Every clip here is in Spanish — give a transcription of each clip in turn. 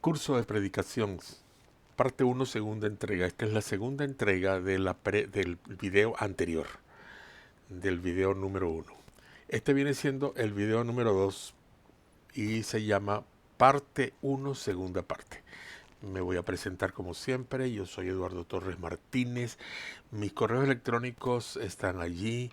Curso de predicación, parte uno, segunda entrega. Esta es la segunda entrega de del video anterior, del video número uno. Este viene siendo el video número 2 y se llama parte uno, segunda parte. Me voy a presentar como siempre. Yo soy Eduardo Torres Martínez. Mis correos electrónicos están allí: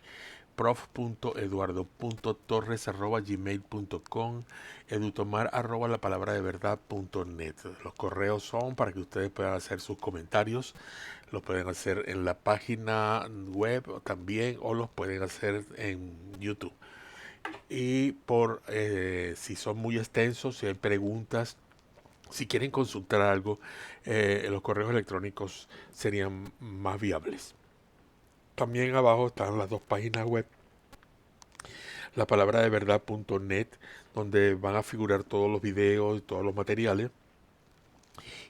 prof.eduardo.torres@gmail.com, edutomar@lapalabradeVerdad.net. Los correos son para que ustedes puedan hacer sus comentarios. Los pueden hacer en la página web también, o los pueden hacer en YouTube. Y si son muy extensos, si hay preguntas, si quieren consultar algo, los correos electrónicos serían más viables. También abajo están las dos páginas web: lapalabradeVerdad.net, donde van a figurar todos los videos y todos los materiales,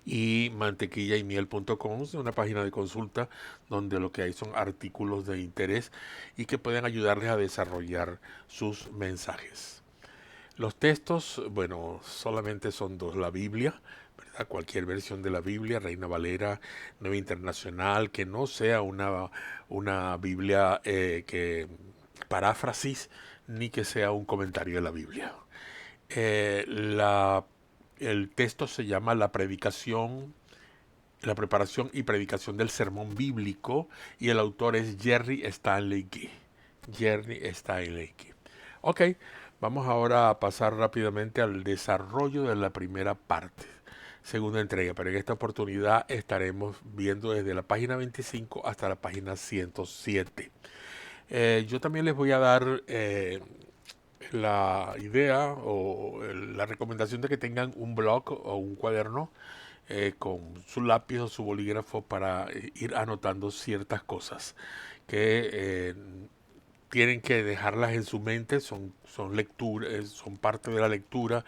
y mantequillaymiel.com, una página de consulta donde lo que hay son artículos de interés y que pueden ayudarles a desarrollar sus mensajes. Los textos, bueno, solamente son dos: la Biblia, ¿verdad? Cualquier versión de la Biblia, Reina Valera, Nueva Internacional, que no sea una Biblia que paráfrasis, ni que sea un comentario de la Biblia. Eh, la, el texto se llama la preparación y predicación del sermón bíblico, y el autor es Jerry Stanley Key. Jerry Stanley Key. Ok, vamos ahora a pasar rápidamente al desarrollo de la primera parte, segunda entrega, pero en esta oportunidad estaremos viendo desde la página 25 hasta la página 107. Yo también les voy a dar la idea o la recomendación de que tengan un blog o un cuaderno con su lápiz o su bolígrafo para ir anotando ciertas cosas que tienen que dejarlas en su mente. Son lecturas, son parte de la lectura.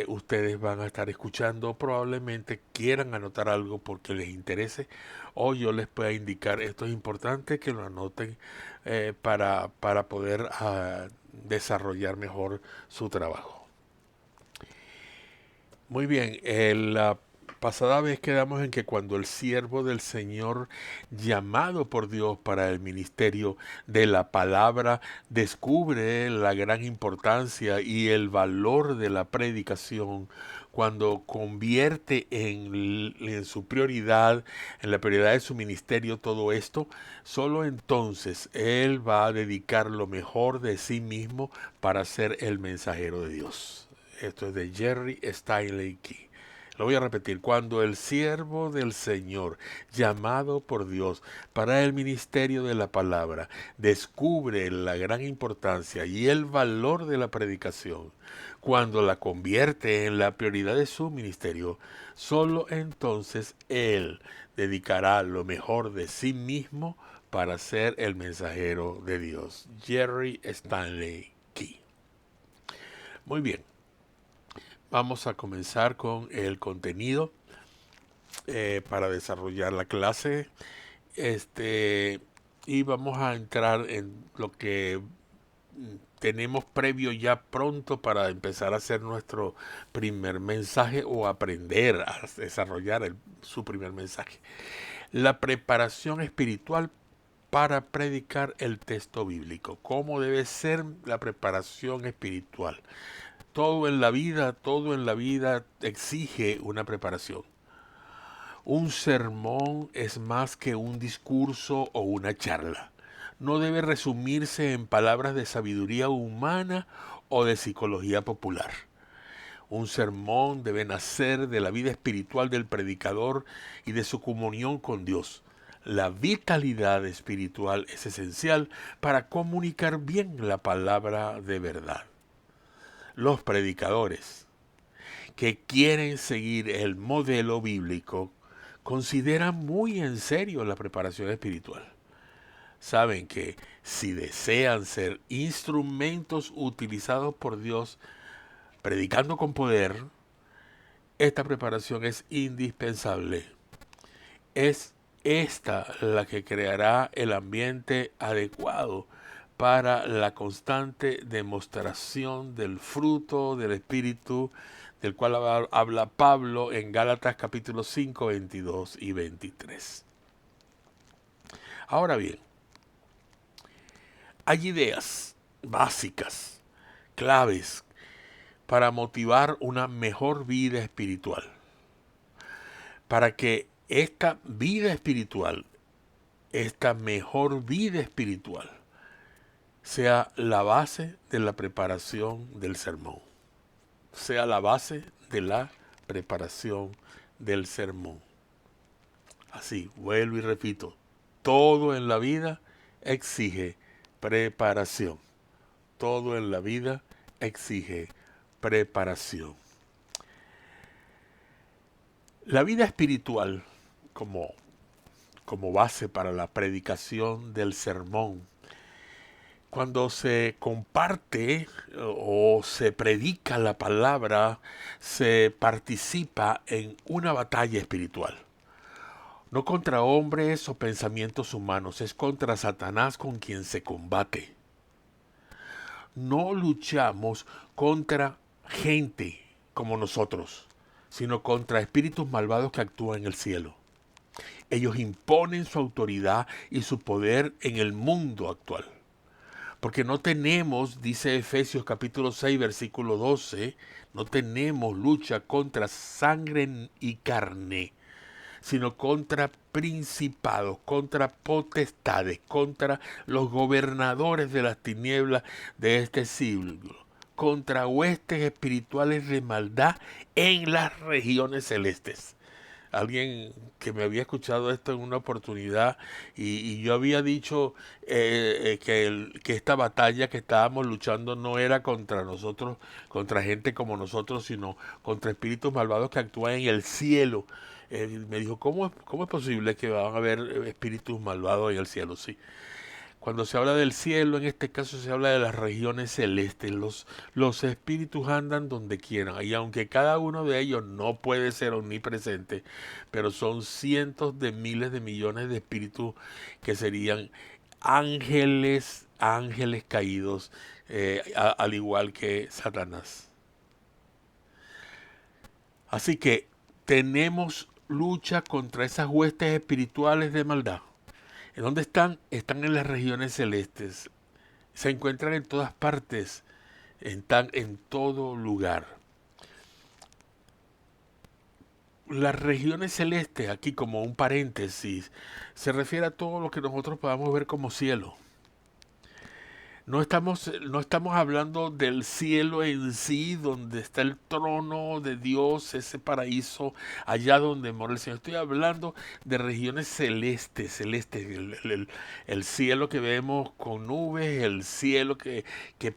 Ustedes van a estar escuchando, probablemente quieran anotar algo porque les interese, o yo les pueda indicar: esto es importante que lo anoten para poder desarrollar mejor su trabajo. Muy bien, la pasada vez quedamos en que cuando el siervo del Señor, llamado por Dios para el ministerio de la palabra, descubre la gran importancia y el valor de la predicación, cuando convierte en su prioridad, en la prioridad de su ministerio, todo esto, solo entonces él va a dedicar lo mejor de sí mismo para ser el mensajero de Dios. Esto es de Jerry Stanley Key. Lo voy a repetir: cuando el siervo del Señor, llamado por Dios para el ministerio de la palabra, descubre la gran importancia y el valor de la predicación, cuando la convierte en la prioridad de su ministerio, solo entonces él dedicará lo mejor de sí mismo para ser el mensajero de Dios. Jerry Stanley Key. Muy bien. Vamos a comenzar con el contenido para desarrollar la clase. Y vamos a entrar en lo que tenemos previo ya pronto para empezar a hacer nuestro primer mensaje, o aprender a desarrollar su primer mensaje: la preparación espiritual para predicar el texto bíblico. ¿Cómo debe ser la preparación espiritual? Todo en la vida exige una preparación. Un sermón es más que un discurso o una charla. No debe resumirse en palabras de sabiduría humana o de psicología popular. Un sermón debe nacer de la vida espiritual del predicador y de su comunión con Dios. La vitalidad espiritual es esencial para comunicar bien la palabra de verdad. Los predicadores que quieren seguir el modelo bíblico consideran muy en serio la preparación espiritual. Saben que si desean ser instrumentos utilizados por Dios predicando con poder, esta preparación es indispensable. Es esta la que creará el ambiente adecuado para la constante demostración del fruto del Espíritu, del cual habla Pablo en Gálatas capítulo 5, 22 y 23. Ahora bien, hay ideas básicas, claves, para motivar una mejor vida espiritual. Para que esta vida espiritual, esta mejor vida espiritual, sea la base de la preparación del sermón. Sea la base de la preparación del sermón. Así, vuelvo y repito, todo en la vida exige preparación. Todo en la vida exige preparación. La vida espiritual, como base para la predicación del sermón, cuando se comparte o se predica la palabra, se participa en una batalla espiritual. No contra hombres o pensamientos humanos, es contra Satanás con quien se combate. No luchamos contra gente como nosotros, sino contra espíritus malvados que actúan en el cielo. Ellos imponen su autoridad y su poder en el mundo actual. Porque no tenemos, dice Efesios capítulo 6, versículo 12, no tenemos lucha contra sangre y carne, sino contra principados, contra potestades, contra los gobernadores de las tinieblas de este siglo, contra huestes espirituales de maldad en las regiones celestes. Alguien que me había escuchado esto en una oportunidad y yo había dicho que esta batalla que estábamos luchando no era contra nosotros, contra gente como nosotros, sino contra espíritus malvados que actúan en el cielo. Me dijo, ¿cómo es posible que van a haber espíritus malvados en el cielo? Sí. Cuando se habla del cielo, en este caso se habla de las regiones celestes. Los espíritus andan donde quieran. Y aunque cada uno de ellos no puede ser omnipresente, pero son cientos de miles de millones de espíritus que serían ángeles caídos, al igual que Satanás. Así que tenemos lucha contra esas huestes espirituales de maldad. ¿En dónde están? Están en las regiones celestes. Se encuentran en todas partes, están en todo lugar. Las regiones celestes, aquí como un paréntesis, se refiere a todo lo que nosotros podamos ver como cielo. No estamos hablando del cielo en sí, donde está el trono de Dios, ese paraíso, allá donde mora el Señor. Estoy hablando de regiones celestes, el cielo que vemos con nubes, el cielo que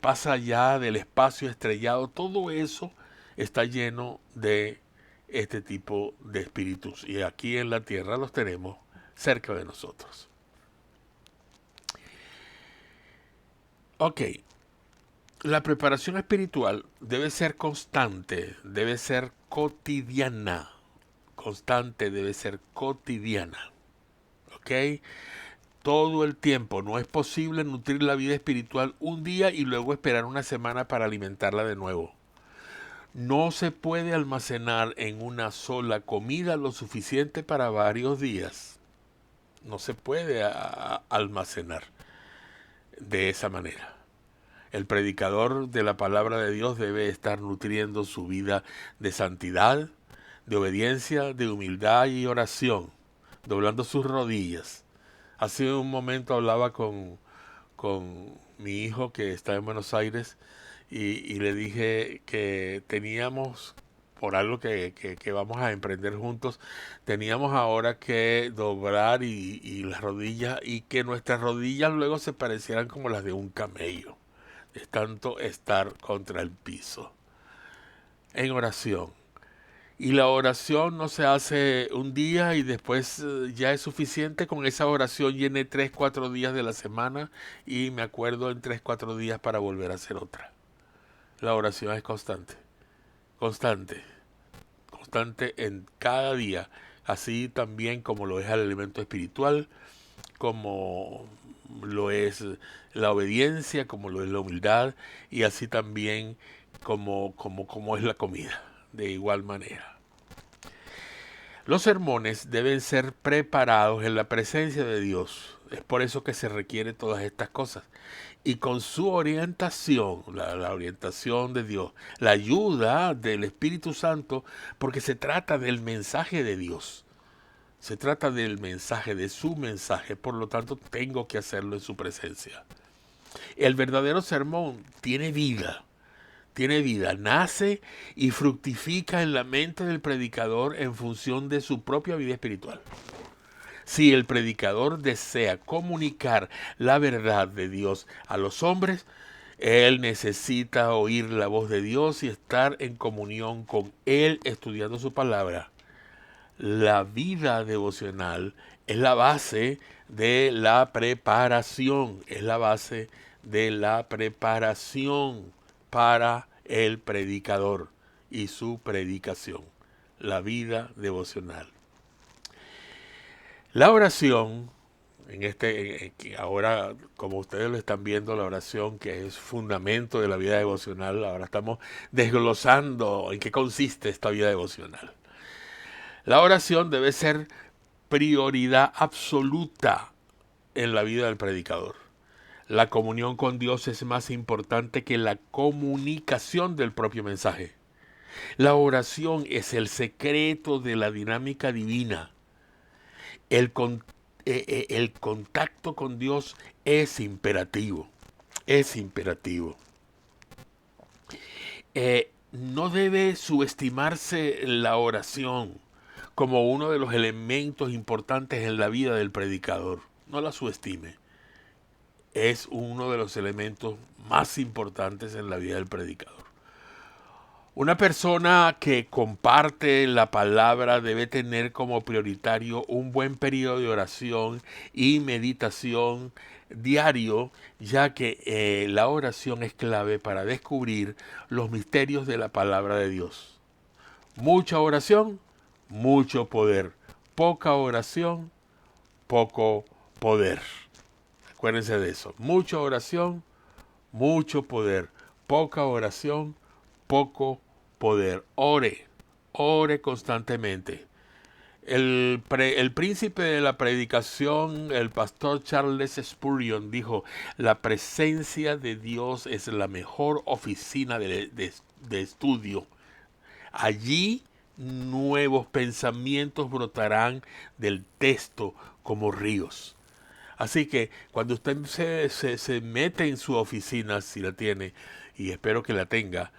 pasa allá del espacio estrellado, todo eso está lleno de este tipo de espíritus. Y aquí en la tierra los tenemos cerca de nosotros. Ok, la preparación espiritual debe ser constante, debe ser cotidiana. Constante, debe ser cotidiana. ¿Ok? Todo el tiempo. No es posible nutrir la vida espiritual un día y luego esperar una semana para alimentarla de nuevo. No se puede almacenar en una sola comida lo suficiente para varios días. No se puede almacenar de esa manera. El predicador de la palabra de Dios debe estar nutriendo su vida de santidad, de obediencia, de humildad y oración, doblando sus rodillas. Hace un momento hablaba con mi hijo que está en Buenos Aires y le dije que teníamos, por algo que vamos a emprender juntos, teníamos ahora que doblar y las rodillas y que nuestras rodillas luego se parecieran como las de un camello. Es tanto estar contra el piso en oración. Y la oración no se hace un día y después ya es suficiente. Con esa oración llené 3, 4 días de la semana y me acuerdo en 3, 4 días para volver a hacer otra. La oración es constante, constante, constante en cada día. Así también como lo es el elemento espiritual, como lo es la obediencia, como lo es la humildad, y así también como es la comida, de igual manera. Los sermones deben ser preparados en la presencia de Dios. Es por eso que se requiere todas estas cosas. Y con su orientación, la orientación de Dios, la ayuda del Espíritu Santo, porque se trata del mensaje de Dios. Se trata del mensaje, de su mensaje. Por lo tanto, tengo que hacerlo en su presencia. El verdadero sermón tiene vida, nace y fructifica en la mente del predicador en función de su propia vida espiritual. Si el predicador desea comunicar la verdad de Dios a los hombres, él necesita oír la voz de Dios y estar en comunión con Él estudiando su palabra. La vida devocional es la base de la preparación, es la base de la preparación para el predicador y su predicación, la vida devocional. La oración, que ahora, como ustedes lo están viendo, la oración que es fundamento de la vida devocional, ahora estamos desglosando en qué consiste esta vida devocional. La oración debe ser prioridad absoluta en la vida del predicador. La comunión con Dios es más importante que la comunicación del propio mensaje. La oración es el secreto de la dinámica divina. El contacto con Dios es imperativo. Es imperativo. No debe subestimarse la oración como uno de los elementos importantes en la vida del predicador. No la subestime. Es uno de los elementos más importantes en la vida del predicador. Una persona que comparte la palabra debe tener como prioritario un buen periodo de oración y meditación diario, ya que la oración es clave para descubrir los misterios de la palabra de Dios. Mucha oración, mucho poder. Poca oración, poco poder. Acuérdense de eso. Mucha oración, mucho poder. Poca oración, poco poder. Ore constantemente. El príncipe de la predicación, el pastor Charles Spurgeon, dijo: la presencia de Dios es la mejor oficina de estudio. Allí nuevos pensamientos brotarán del texto como ríos. Así que cuando usted se mete en su oficina, si la tiene, y espero que la tenga,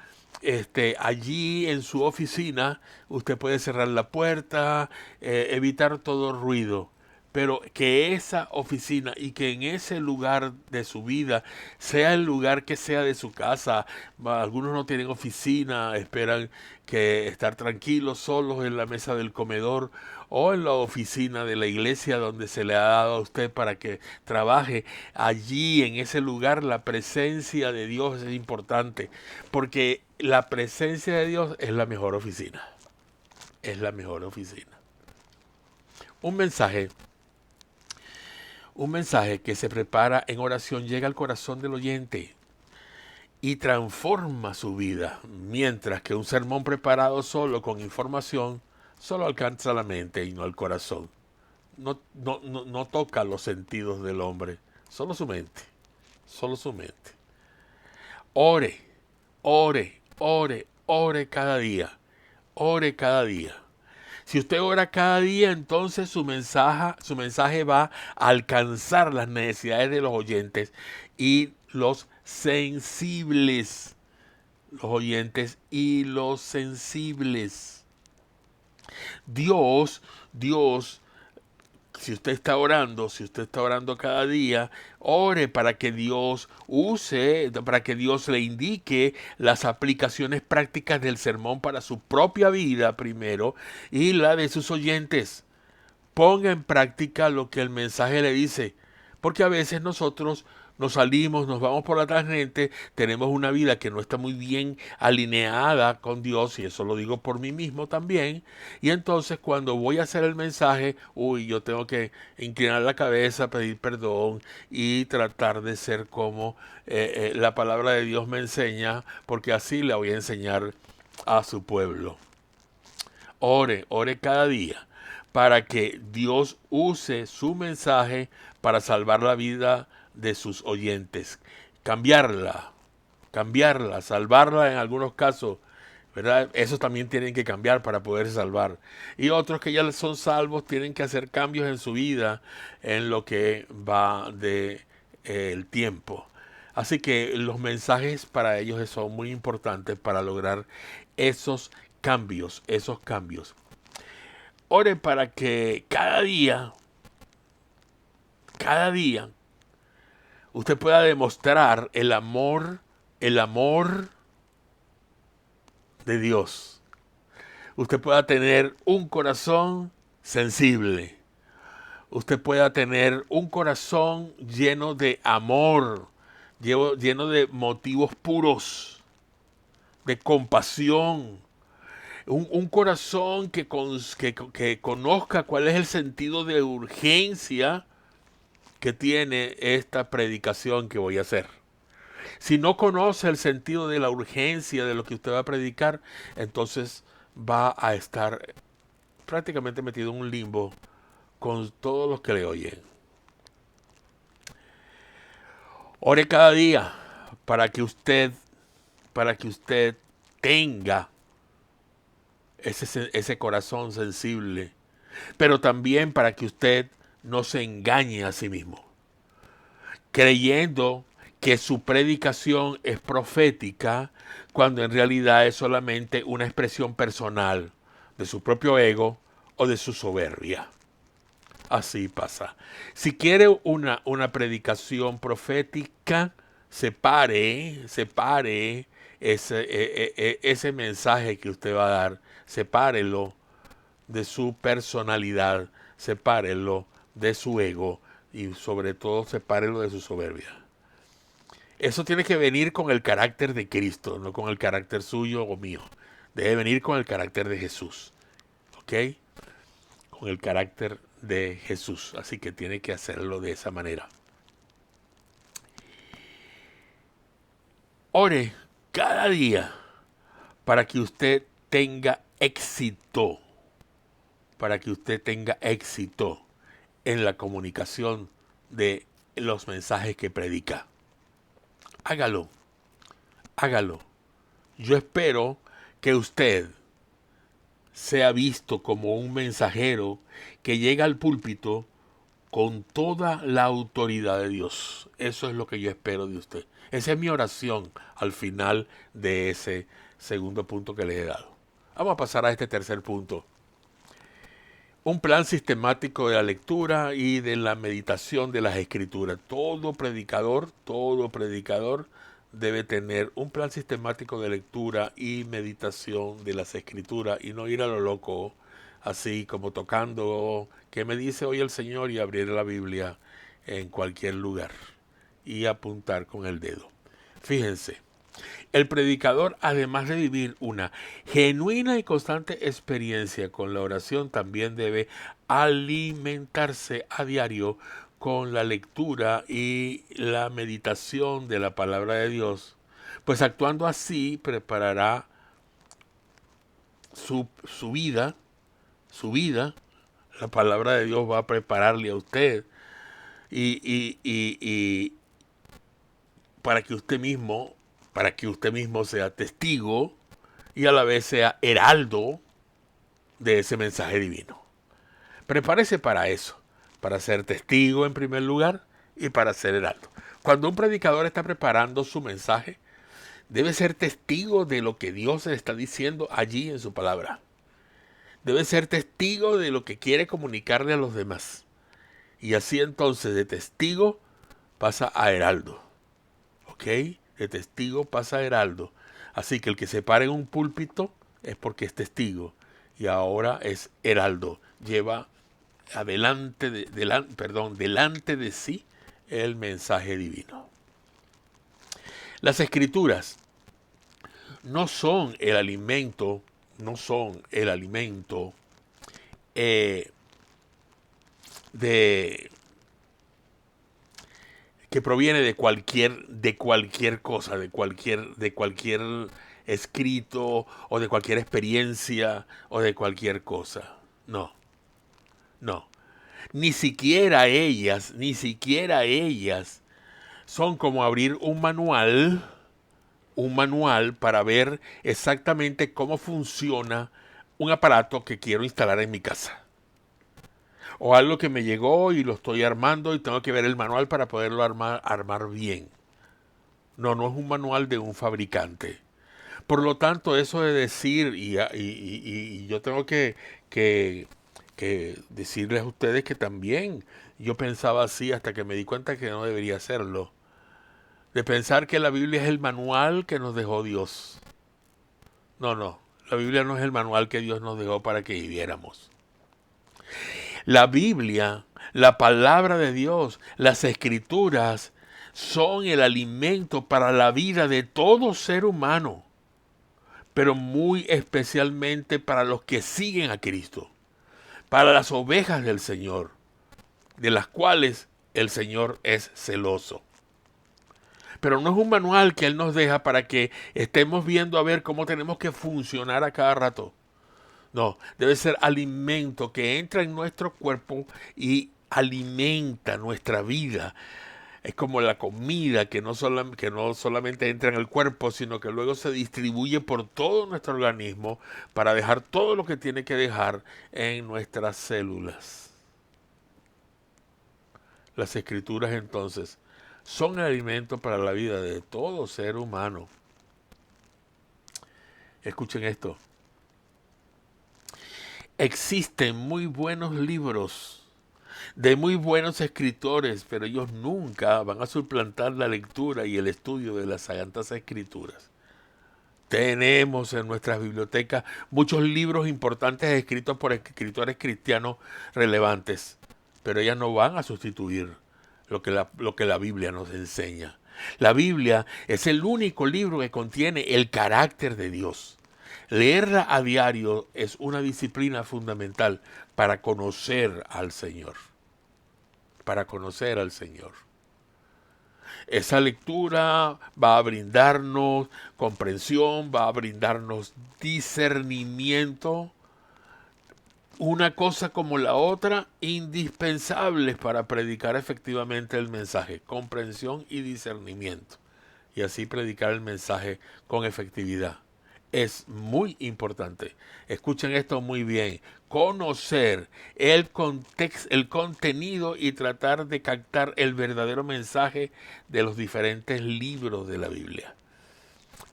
allí en su oficina usted puede cerrar la puerta, evitar todo ruido, pero que esa oficina y que en ese lugar de su vida sea el lugar que sea de su casa. Algunos no tienen oficina, esperan que estar tranquilos, solos en la mesa del comedor o en la oficina de la iglesia donde se le ha dado a usted para que trabaje. Allí, en ese lugar, la presencia de Dios es importante, porque la presencia de Dios es la mejor oficina. Es la mejor oficina. Un mensaje que se prepara en oración llega al corazón del oyente y transforma su vida, mientras que un sermón preparado solo con información solo alcanza la mente y no el corazón. No toca los sentidos del hombre, solo su mente, solo su mente. Ore, ore cada día, ore cada día. Si usted ora cada día, entonces su mensaje va a alcanzar las necesidades de los oyentes y los sensibles. Los oyentes y los sensibles. Dios, si usted está orando cada día, ore para que Dios para que Dios le indique las aplicaciones prácticas del sermón para su propia vida primero y la de sus oyentes. Ponga en práctica lo que el mensaje le dice, porque a veces nosotros nos salimos, nos vamos por la tangente, tenemos una vida que no está muy bien alineada con Dios, y eso lo digo por mí mismo también, y entonces cuando voy a hacer el mensaje, yo tengo que inclinar la cabeza, pedir perdón y tratar de ser como la palabra de Dios me enseña, porque así le voy a enseñar a su pueblo. Ore cada día para que Dios use su mensaje para salvar la vida de sus oyentes. Cambiarla, salvarla en algunos casos, ¿verdad? Esos también tienen que cambiar para poder salvar. Y otros que ya son salvos tienen que hacer cambios en su vida en lo que va de el tiempo. Así que los mensajes para ellos son muy importantes para lograr esos esos cambios. Ore para que cada día, usted pueda demostrar el amor de Dios. Usted pueda tener un corazón sensible. Usted pueda tener un corazón lleno de amor, lleno de motivos puros, de compasión. Un corazón que conozca cuál es el sentido de urgencia que tiene esta predicación que voy a hacer. Si no conoce el sentido de la urgencia de lo que usted va a predicar, entonces va a estar prácticamente metido en un limbo con todos los que le oyen. Ore cada día para que usted, tenga ese corazón sensible, pero también para que usted no se engañe a sí mismo, creyendo que su predicación es profética cuando en realidad es solamente una expresión personal de su propio ego o de su soberbia. Así pasa. Si quiere una predicación profética, separe ese mensaje que usted va a dar, sepárelo de su personalidad, sepárelo de su ego y sobre todo sepárelo de su soberbia. Eso tiene que venir con el carácter de Cristo, no con el carácter suyo o mío. Debe venir con el carácter de Jesús. ¿Ok? Con el carácter de Jesús. Así que tiene que hacerlo de esa manera. Ore cada día para que usted tenga éxito. Para que usted tenga éxito en la comunicación de los mensajes que predica. Hágalo. Hágalo. Yo espero que usted sea visto como un mensajero que llega al púlpito con toda la autoridad de Dios. Eso es lo que yo espero de usted. Esa es mi oración al final de ese segundo punto que les he dado. Vamos a pasar a este tercer punto. Un plan sistemático de la lectura y de la meditación de las escrituras. Todo predicador debe tener un plan sistemático de lectura y meditación de las escrituras y no ir a lo loco, así como tocando qué me dice hoy el Señor y abrir la Biblia en cualquier lugar y apuntar con el dedo. Fíjense, el predicador, además de vivir una genuina y constante experiencia con la oración, también debe alimentarse a diario con la lectura y la meditación de la palabra de Dios, pues actuando así preparará su vida, la palabra de Dios va a prepararle a usted y para que usted mismo sea testigo y a la vez sea heraldo de ese mensaje divino. Prepárese para eso, para ser testigo en primer lugar y para ser heraldo. Cuando un predicador está preparando su mensaje, debe ser testigo de lo que Dios le está diciendo allí en su palabra. Debe ser testigo de lo que quiere comunicarle a los demás. Y así entonces de testigo pasa a heraldo. ¿Ok? De testigo pasa a heraldo. Así que el que se para en un púlpito es porque es testigo. Y ahora es heraldo. Lleva delante de sí el mensaje divino. Las escrituras no son el alimento, no son el alimento eh, de que proviene de cualquier cosa, de cualquier escrito o de cualquier experiencia o de cualquier cosa. No, no. Ni siquiera ellas son como abrir un manual para ver exactamente cómo funciona un aparato que quiero instalar en mi casa. O algo que me llegó y lo estoy armando y tengo que ver el manual para poderlo armar bien. No, no es un manual de un fabricante. Por lo tanto, eso de decir, y yo tengo que, que decirles a ustedes que también yo pensaba así hasta que me di cuenta que no debería hacerlo. De pensar que la Biblia es el manual que nos dejó Dios. No, no, la Biblia no es el manual que Dios nos dejó para que viviéramos. La Biblia, la palabra de Dios, las escrituras son el alimento para la vida de todo ser humano, pero muy especialmente para los que siguen a Cristo, para las ovejas del Señor, de las cuales el Señor es celoso. Pero no es un manual que Él nos deja para que estemos viendo a ver cómo tenemos que funcionar a cada rato. No, debe ser alimento que entra en nuestro cuerpo y alimenta nuestra vida. Es como la comida que no solamente entra en el cuerpo, sino que luego se distribuye por todo nuestro organismo para dejar todo lo que tiene que dejar en nuestras células. Las escrituras entonces son el alimento para la vida de todo ser humano. Escuchen esto. Existen muy buenos libros de muy buenos escritores, pero ellos nunca van a suplantar la lectura y el estudio de las Sagradas Escrituras. Tenemos en nuestras bibliotecas muchos libros importantes escritos por escritores cristianos relevantes, pero ellas no van a sustituir lo que la Biblia nos enseña. La Biblia es el único libro que contiene el carácter de Dios. Leerla a diario es una disciplina fundamental para conocer al Señor. Para conocer al Señor. Esa lectura va a brindarnos comprensión, va a brindarnos discernimiento, una cosa como la otra, indispensables para predicar efectivamente el mensaje, comprensión y discernimiento, y así predicar el mensaje con efectividad. Es muy importante. Escuchen esto muy bien. Conocer el contenido y tratar de captar el verdadero mensaje de los diferentes libros de la Biblia.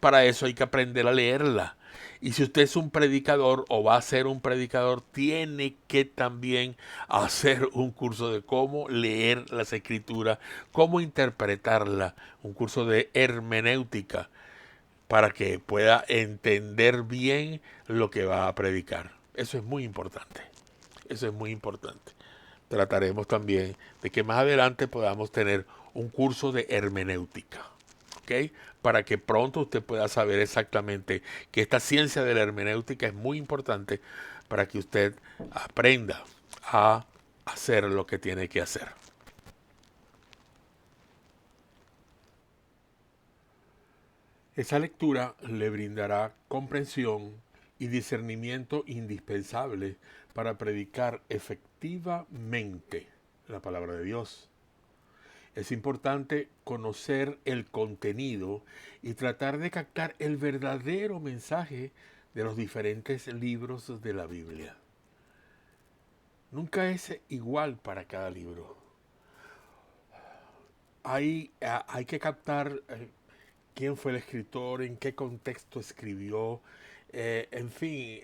Para eso hay que aprender a leerla. Y si usted es un predicador o va a ser un predicador, tiene que también hacer un curso de cómo leer las escrituras, cómo interpretarla, un curso de hermenéutica para que pueda entender bien lo que va a predicar. Eso es muy importante. Eso es muy importante. Trataremos también de que más adelante podamos tener un curso de hermenéutica. ¿Ok? Para que pronto usted pueda saber exactamente que esta ciencia de la hermenéutica es muy importante para que usted aprenda a hacer lo que tiene que hacer. Esa lectura le brindará comprensión y discernimiento indispensable para predicar efectivamente la palabra de Dios. Es importante conocer el contenido y tratar de captar el verdadero mensaje de los diferentes libros de la Biblia. Nunca es igual para cada libro. Hay que captar quién fue el escritor, en qué contexto escribió, en fin,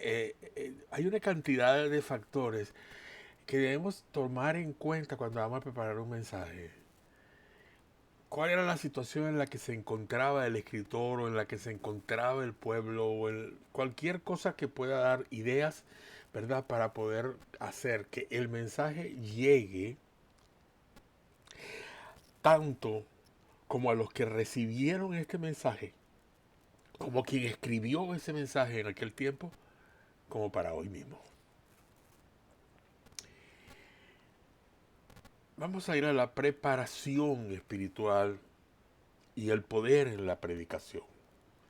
hay una cantidad de factores que debemos tomar en cuenta cuando vamos a preparar un mensaje. ¿Cuál era la situación en la que se encontraba el escritor o en la que se encontraba el pueblo o cualquier cosa que pueda dar ideas, ¿verdad? Para poder hacer que el mensaje llegue tanto como a los que recibieron este mensaje, como quien escribió ese mensaje en aquel tiempo, como para hoy mismo. Vamos a ir a la preparación espiritual y el poder en la predicación.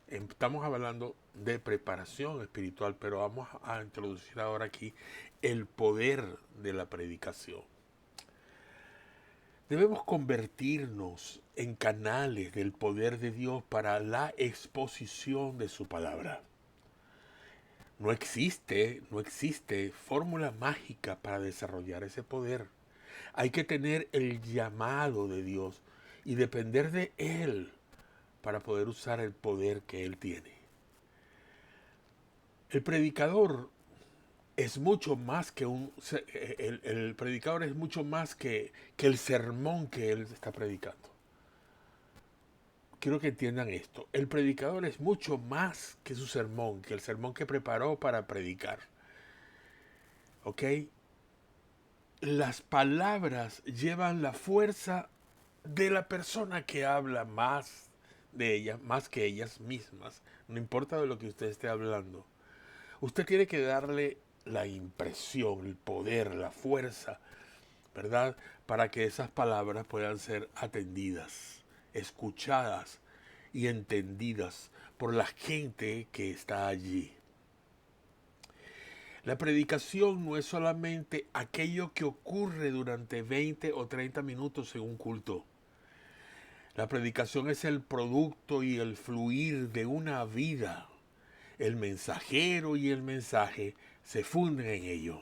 Estamos hablando de preparación espiritual, pero vamos a introducir ahora aquí el poder de la predicación. Debemos convertirnos en canales del poder de Dios para la exposición de su palabra. No existe fórmula mágica para desarrollar ese poder. Hay que tener el llamado de Dios y depender de Él para poder usar el poder que Él tiene. El predicador es mucho más que el predicador es mucho más que el sermón que él está predicando. Quiero que entiendan esto. El predicador es mucho más que su sermón, que el sermón que preparó para predicar. ¿Ok? Las palabras llevan la fuerza de la persona que habla más de ellas, más que ellas mismas. No importa de lo que usted esté hablando. Usted tiene que darle la impresión, el poder, la fuerza, ¿verdad? Para que esas palabras puedan ser atendidas, escuchadas y entendidas por la gente que está allí. La predicación no es solamente aquello que ocurre durante 20 o 30 minutos en un culto. La predicación es el producto y el fluir de una vida. El mensajero y el mensaje se funden en ello.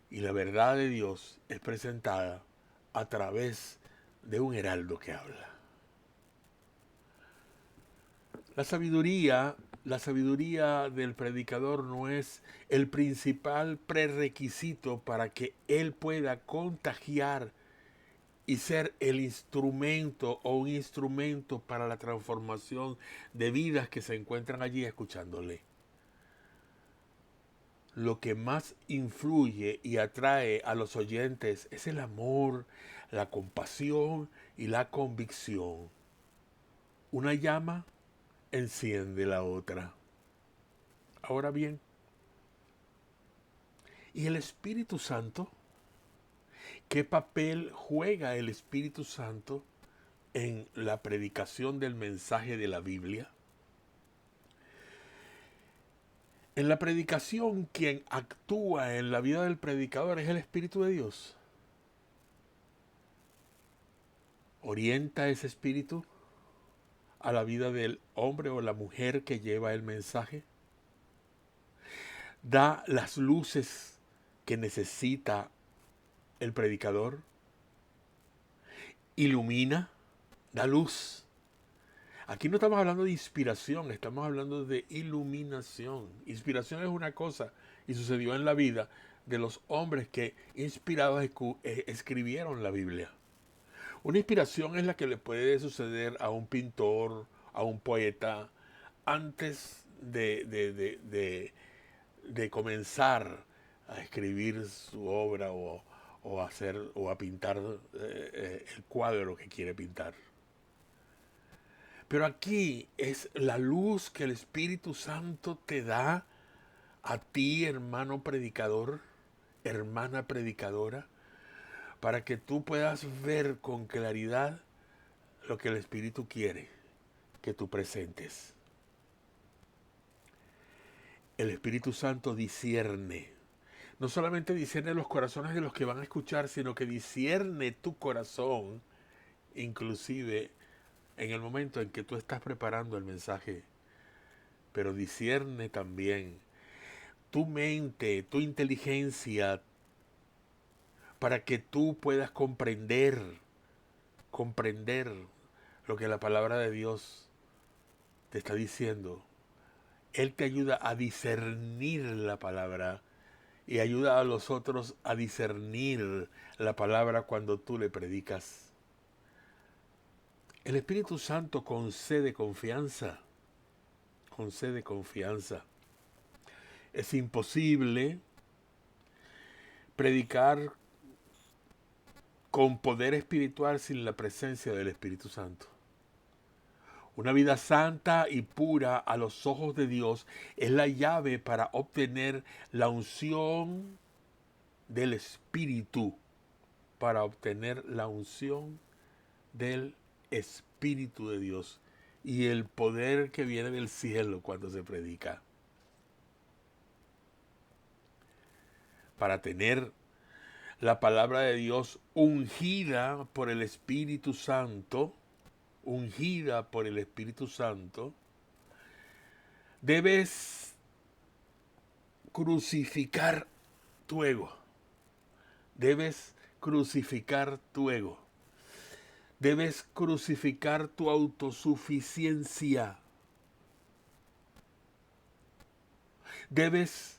Y la verdad de Dios es presentada a través de un heraldo que habla. La sabiduría del predicador no es el principal prerequisito para que él pueda contagiar y ser el instrumento o un instrumento para la transformación de vidas que se encuentran allí escuchándole. Lo que más influye y atrae a los oyentes es el amor, la compasión y la convicción. Una llama enciende la otra. Ahora bien, ¿y el Espíritu Santo? ¿Qué papel juega el Espíritu Santo en la predicación del mensaje de la Biblia? En la predicación, quien actúa en la vida del predicador es el Espíritu de Dios. ¿Orienta ese Espíritu a la vida del hombre o la mujer que lleva el mensaje? ¿Da las luces que necesita el predicador? ¿Ilumina? ¿Da luz? Aquí no estamos hablando de inspiración, estamos hablando de iluminación. Inspiración es una cosa y sucedió en la vida de los hombres que inspirados escribieron la Biblia. Una inspiración es la que le puede suceder a un pintor, a un poeta, antes de comenzar a escribir su obra o a pintar el cuadro que quiere pintar. Pero aquí es la luz que el Espíritu Santo te da a ti, hermano predicador, hermana predicadora, para que tú puedas ver con claridad lo que el Espíritu quiere que tú presentes. El Espíritu Santo discierne. No solamente discierne los corazones de los que van a escuchar, sino que discierne tu corazón, inclusive en el momento en que tú estás preparando el mensaje. Pero discierne también tu mente, tu inteligencia, para que tú puedas comprender lo que la palabra de Dios te está diciendo. Él te ayuda a discernir la palabra y ayuda a los otros a discernir la palabra cuando tú le predicas. El Espíritu Santo concede confianza, concede confianza. Es imposible predicar con poder espiritual sin la presencia del Espíritu Santo. Una vida santa y pura a los ojos de Dios es la llave para obtener la unción del Espíritu, para obtener la unción del Espíritu de Dios y el poder que viene del cielo cuando se predica. Para tener la palabra de Dios ungida por el Espíritu Santo, debes crucificar tu ego. Debes crucificar tu ego. Debes crucificar tu autosuficiencia. Debes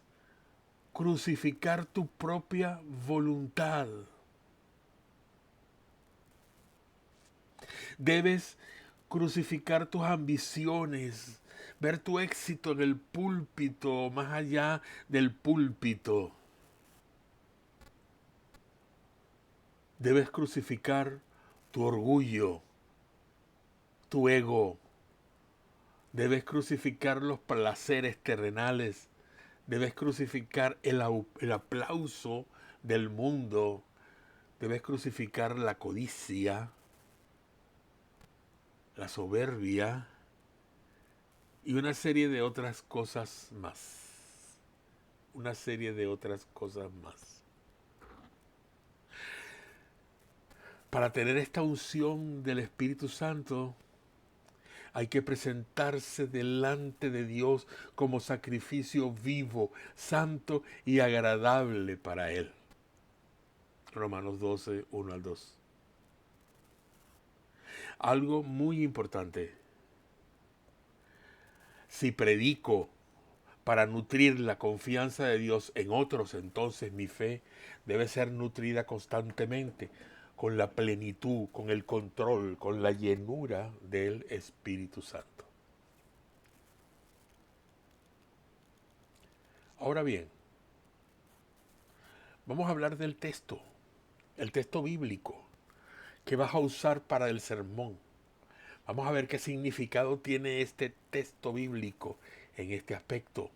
crucificar tu propia voluntad. Debes crucificar tus ambiciones, ver tu éxito en el púlpito, más allá del púlpito. Debes crucificar tu orgullo, tu ego. Debes crucificar los placeres terrenales. Debes crucificar el aplauso del mundo. Debes crucificar la codicia, la soberbia y una serie de otras cosas más. Una serie de otras cosas más. Para tener esta unción del Espíritu Santo, hay que presentarse delante de Dios como sacrificio vivo, santo y agradable para Él. Romanos 12, 1 al 2. Algo muy importante. Si predico para nutrir la confianza de Dios en otros, entonces mi fe debe ser nutrida constantemente con la plenitud, con el control, con la llenura del Espíritu Santo. Ahora bien, vamos a hablar del texto, el texto bíblico que vas a usar para el sermón. Vamos a ver qué significado tiene este texto bíblico en este aspecto.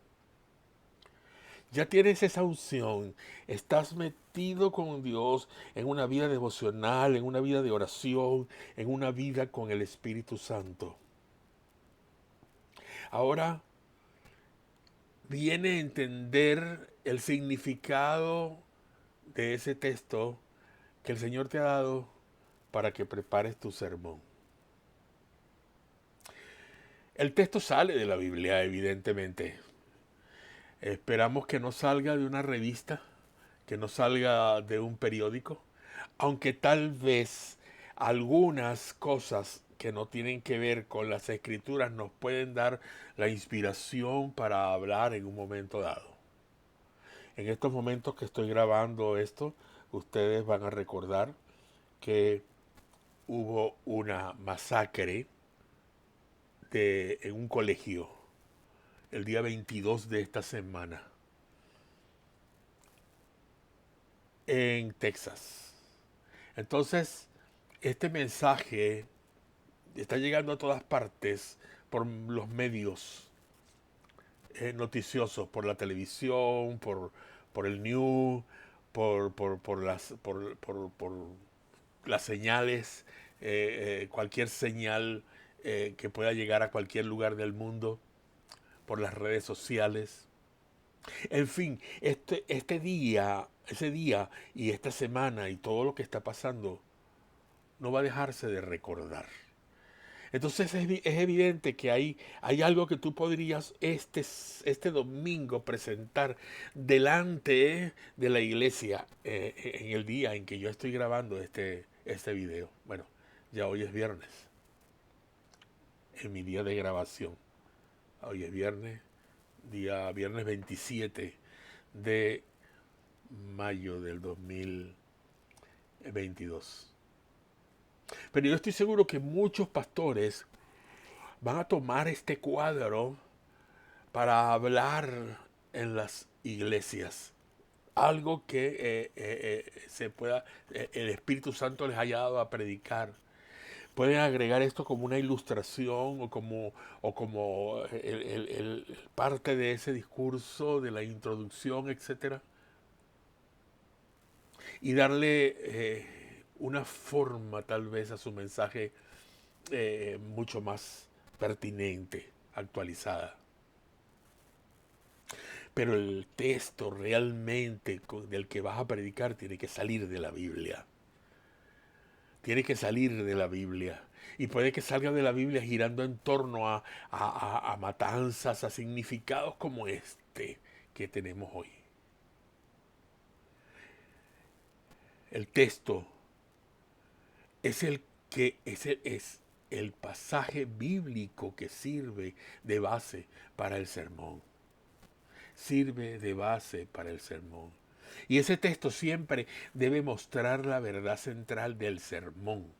Ya tienes esa unción, estás metido con Dios en una vida devocional, en una vida de oración, en una vida con el Espíritu Santo. Ahora viene a entender el significado de ese texto que el Señor te ha dado para que prepares tu sermón. El texto sale de la Biblia, evidentemente. Esperamos que no salga de una revista, que no salga de un periódico, aunque tal vez algunas cosas que no tienen que ver con las escrituras nos pueden dar la inspiración para hablar en un momento dado. En estos momentos que estoy grabando esto, ustedes van a recordar que hubo una masacre en un colegio el día 22 de esta semana en Texas. Entonces, este mensaje está llegando a todas partes por los medios noticiosos, por la televisión, por el news, por las señales, cualquier señal que pueda llegar a cualquier lugar del mundo, por las redes sociales. En fin, ese día y esta semana y todo lo que está pasando no va a dejarse de recordar. Entonces es evidente que hay algo que tú podrías este domingo presentar delante de la iglesia en el día en que yo estoy grabando este video. Bueno, ya hoy es viernes, en mi día de grabación. Hoy es viernes, viernes 27 de mayo del 2022. Pero yo estoy seguro que muchos pastores van a tomar este cuadro para hablar en las iglesias. algo que se pueda, el Espíritu Santo les haya dado a predicar. Pueden agregar esto como una ilustración o como parte de ese discurso, de la introducción, etcétera, y darle una forma tal vez a su mensaje mucho más pertinente, actualizada. Pero el texto realmente del que vas a predicar tiene que salir de la Biblia. Tiene que salir de la Biblia. Y puede que salga de la Biblia girando en torno a matanzas, a significados como este que tenemos hoy. El texto es es el pasaje bíblico que sirve de base para el sermón. Sirve de base para el sermón. Y ese texto siempre debe mostrar la verdad central del sermón.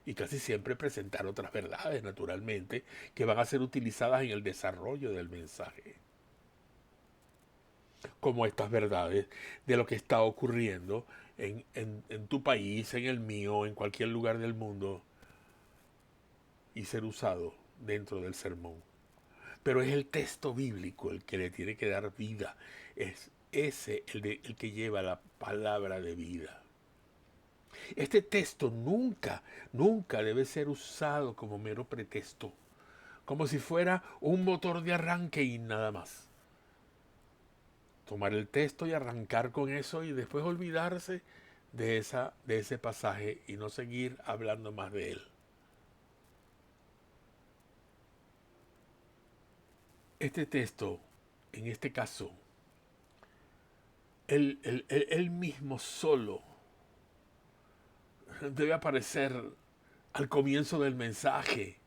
Y casi siempre presentar otras verdades, naturalmente, que van a ser utilizadas en el desarrollo del mensaje. Como estas verdades de lo que está ocurriendo en tu país, en el mío, en cualquier lugar del mundo, y ser usado dentro del sermón. Pero es el texto bíblico el que le tiene que dar vida. Es ese el que lleva la palabra de vida. Este texto nunca debe ser usado como mero pretexto, como si fuera un motor de arranque y nada más. Tomar el texto y arrancar con eso y después olvidarse de ese pasaje y no seguir hablando más de él. Este texto, en este caso, él mismo solo debe aparecer al comienzo del mensaje.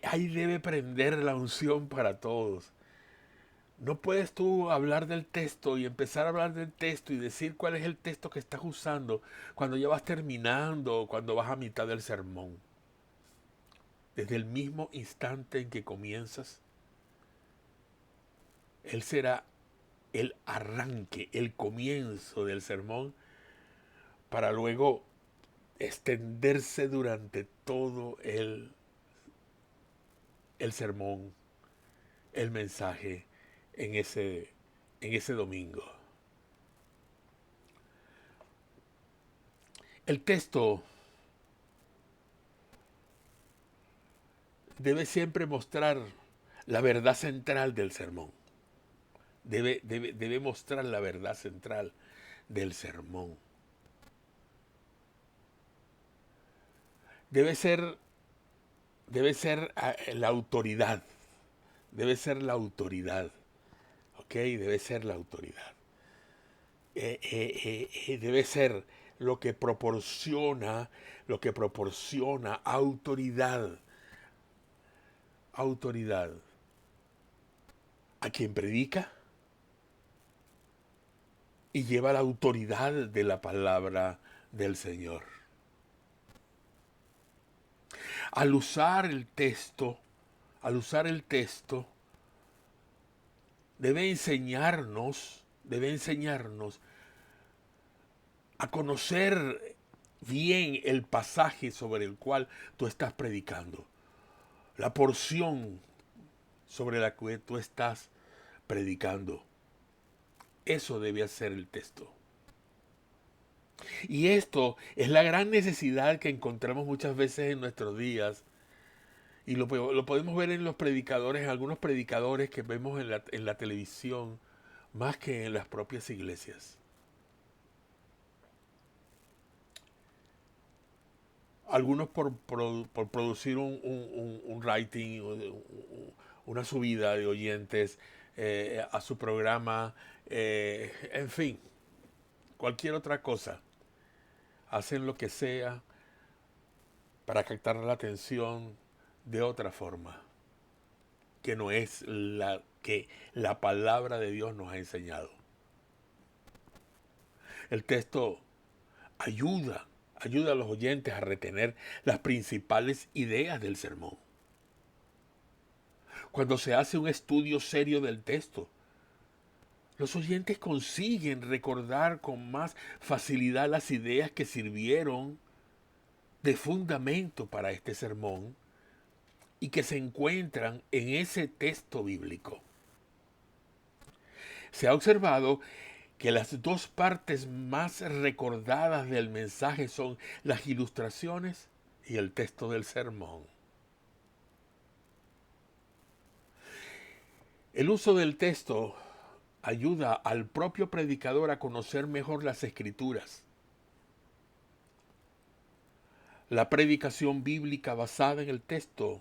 Ahí debe prender la unción para todos. No puedes tú hablar del texto y empezar a hablar del texto y decir cuál es el texto que estás usando cuando ya vas terminando o cuando vas a mitad del sermón. Desde el mismo instante en que comienzas, él será el arranque, el comienzo del sermón para luego extenderse durante todo el sermón, el mensaje en ese domingo. El texto debe siempre mostrar la verdad central del sermón. Debe mostrar la verdad central del sermón. Debe ser, debe ser la autoridad. Debe ser la autoridad. ¿Ok? Debe ser la autoridad. Debe ser lo que proporciona autoridad. Autoridad a quien predica y lleva la autoridad de la palabra del Señor. Al usar el texto, al usar el texto, debe enseñarnos a conocer bien el pasaje sobre el cual tú estás predicando, la porción sobre la que tú estás predicando. Eso debe hacer el texto. Y esto es la gran necesidad que encontramos muchas veces en nuestros días. Y lo podemos ver en los predicadores, en algunos predicadores que vemos en la televisión, más que en las propias iglesias. Algunos por producir un rating, una subida de oyentes a su programa, en fin, cualquier otra cosa. Hacen lo que sea para captar la atención de otra forma, que no es la que la palabra de Dios nos ha enseñado. El texto ayuda a los oyentes a retener las principales ideas del sermón. Cuando se hace un estudio serio del texto, Los oyentes consiguen recordar con más facilidad las ideas que sirvieron de fundamento para este sermón y que se encuentran en ese texto bíblico. Se ha observado que las dos partes más recordadas del mensaje son las ilustraciones y el texto del sermón. El uso del texto ayuda al propio predicador a conocer mejor las escrituras. La predicación bíblica basada en el texto